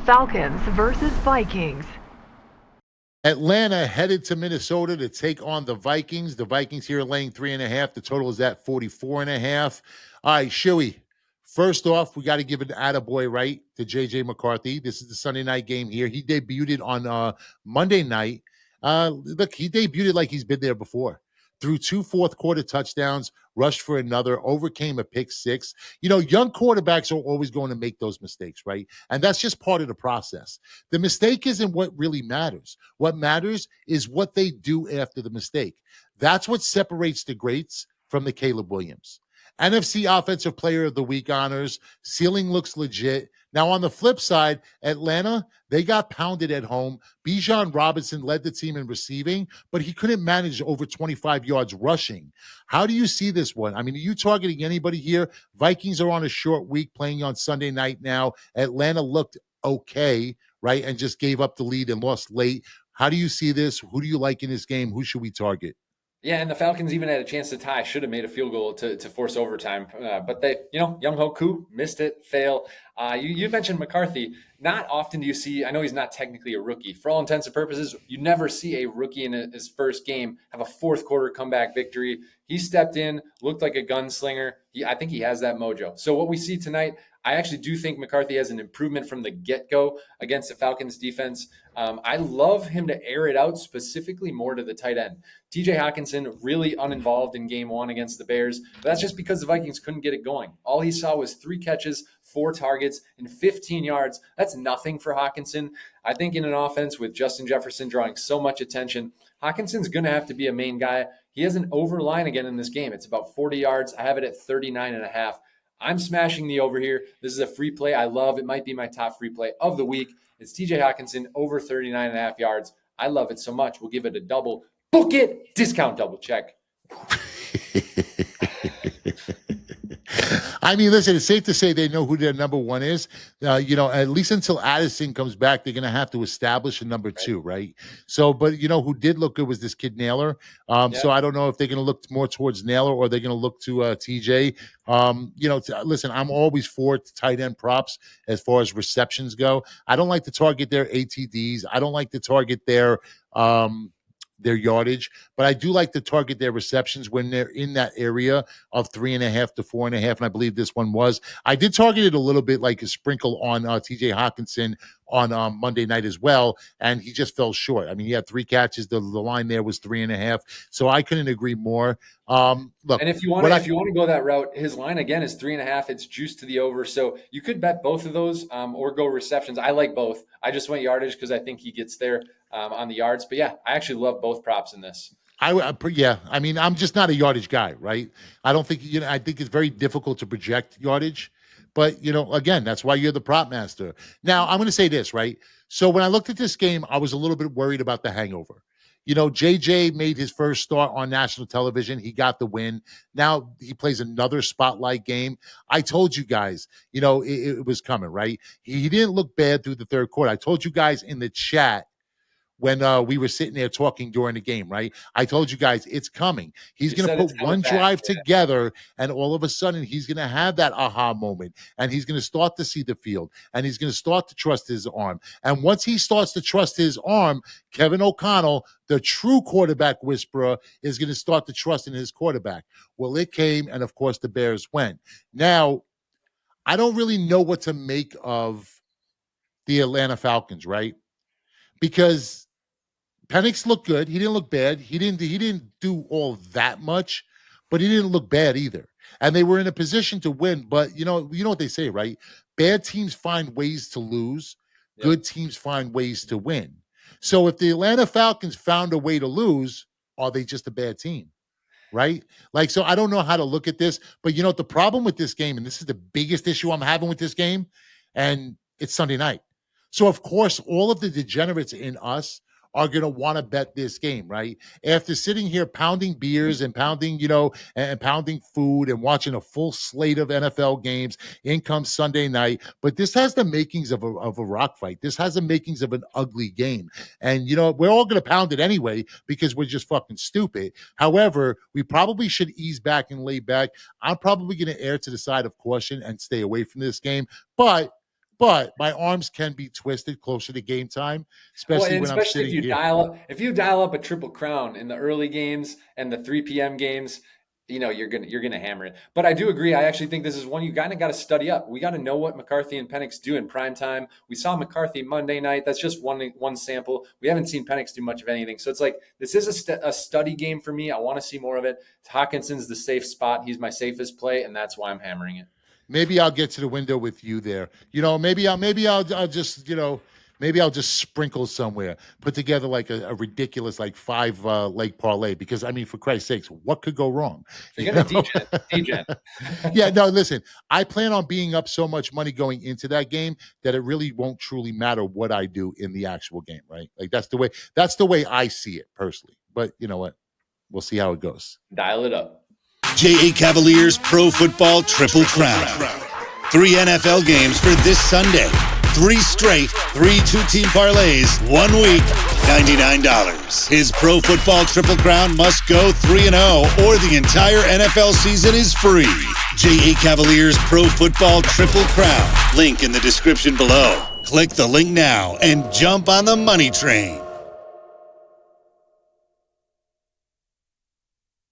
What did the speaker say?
Falcons versus Vikings. Atlanta headed to Minnesota to take on the Vikings. The Vikings here laying 3.5. The total is at 44.5. All right, Shuey. First off, we got to give an attaboy, right, to J.J. McCarthy. This is the Sunday night game here. He debuted on Monday night. Look, he debuted like he's been there before. Threw 2 fourth-quarter touchdowns, rushed for another, overcame a pick six. You know, young quarterbacks are always going to make those mistakes, right? And that's just part of the process. The mistake isn't what really matters. What matters is what they do after the mistake. That's what separates the greats from the Caleb Williams. NFC Offensive Player of the Week honors. Ceiling looks legit. Now, on the flip side, Atlanta, they got pounded at home. Bijan Robinson led the team in receiving, but he couldn't manage over 25 yards rushing. How do you see this one? I mean, are you targeting anybody here? Vikings are on a short week playing on Sunday night now. Atlanta looked okay, right, and just gave up the lead and lost late. How do you see this? Who do you like in this game? Who should we target? Yeah, and the Falcons even had a chance to tie. Should have made a field goal to force overtime, but they, Young Hoku missed it, fail. You mentioned McCarthy. Not often do you see. I know he's not technically a rookie. For all intents and purposes, you never see a rookie in his first game have a fourth quarter comeback victory. He stepped in, looked like a gunslinger. I think he has that mojo. So what we see tonight, I actually do think McCarthy has an improvement from the get-go against the Falcons defense. I love him to air it out specifically more to the tight end. TJ Hockenson really uninvolved in game one against the Bears. But that's just because the Vikings couldn't get it going. All he saw was 3 catches, 4 targets, and 15 yards. That's nothing for Hockenson. I think in an offense with Justin Jefferson drawing so much attention, Hockenson's going to have to be a main guy. He has an over line again in this game. It's about 40 yards. I have it at 39.5. I'm smashing the over here. This is a free play I love. It might be my top free play of the week. It's TJ Hockenson over 39.5 yards. I love it so much. We'll give it a double. Book it. Discount double check. I mean, listen, it's safe to say they know who their number one is. At least until Addison comes back, they're going to have to establish a number two, right? So, but who did look good was this kid Naylor. So I don't know if they're going to look more towards Naylor or they're going to look to TJ. Listen, I'm always for tight end props as far as receptions go. I don't like to target their ATDs. I don't like to target their yardage, but I do like to target their receptions when they're in that area of 3.5 to 4.5. And I believe this one was. I did target it a little bit like a sprinkle on TJ Hockenson on Monday night as well, and he just fell short. I mean, he had 3 catches. The line there was 3.5, so I couldn't agree more. Look, and if you want to go that route, his line again is 3.5. It's juiced to the over, so you could bet both of those or go receptions. I like both. I just went yardage because I think he gets there on the yards. But yeah, I actually love both props in this. I mean, I'm just not a yardage guy, right? I don't think I think it's very difficult to project yardage. But, again, that's why you're the prop master. Now, I'm going to say this, right? So when I looked at this game, I was a little bit worried about the hangover. JJ made his first start on national television. He got the win. Now he plays another spotlight game. I told you guys, it was coming, right? He didn't look bad through the third quarter. I told you guys in the chat when we were sitting there talking during the game, right? I told you guys it's coming. He's going to put one drive together, and all of a sudden he's going to have that aha moment, and he's going to start to see the field, and he's going to start to trust his arm. And once he starts to trust his arm, Kevin O'Connell, the true quarterback whisperer, is going to start to trust in his quarterback. Well, it came, and of course the Bears went. Now, I don't really know what to make of the Atlanta Falcons, right? Because Penix looked good. He didn't look bad. He didn't do all that much, but he didn't look bad either. And they were in a position to win. But you know what they say, right? Bad teams find ways to lose. Yep. Good teams find ways to win. So if the Atlanta Falcons found a way to lose, are they just a bad team? Right? So I don't know how to look at this. But the problem with this game, and this is the biggest issue I'm having with this game, and it's Sunday night. So of course, all of the degenerates in us are going to want to bet this game, right? After sitting here pounding beers and pounding, and pounding food and watching a full slate of NFL games, in comes Sunday night. But this has the makings of a rock fight. This has the makings of an ugly game. And, we're all going to pound it anyway because we're just fucking stupid. However, we probably should ease back and lay back. I'm probably going to err to the side of caution and stay away from this game. But but my arms can be twisted closer to game time, especially and when I'm especially sitting here. if you dial up a triple crown in the early games and the 3 p.m. games, you're gonna hammer it. But I do agree. I actually think this is one you kind of got to study up. We got to know what McCarthy and Penix do in prime time. We saw McCarthy Monday night. That's just one sample. We haven't seen Penix do much of anything. So it's like this is a study game for me. I want to see more of it. Hawkinson's the safe spot. He's my safest play, and that's why I'm hammering it. Maybe I'll get to the window with you there. Maybe I'll just maybe I'll just sprinkle somewhere, put together like a ridiculous like 5 leg parlay, because I mean, for Christ's sakes, what could go wrong? You're gonna DJ. Yeah, no, listen, I plan on being up so much money going into that game that it really won't truly matter what I do in the actual game, right? Like that's the way I see it personally. But you know what? We'll see how it goes. Dial it up. J.A. Cavalier's Pro Football Triple Crown. 3 NFL games for this Sunday. 3 straight, 3 two-team parlays, 1 week, $99. His Pro Football Triple Crown must go 3-0 or the entire NFL season is free. J.A. Cavalier's Pro Football Triple Crown. Link in the description below. Click the link now and jump on the money train.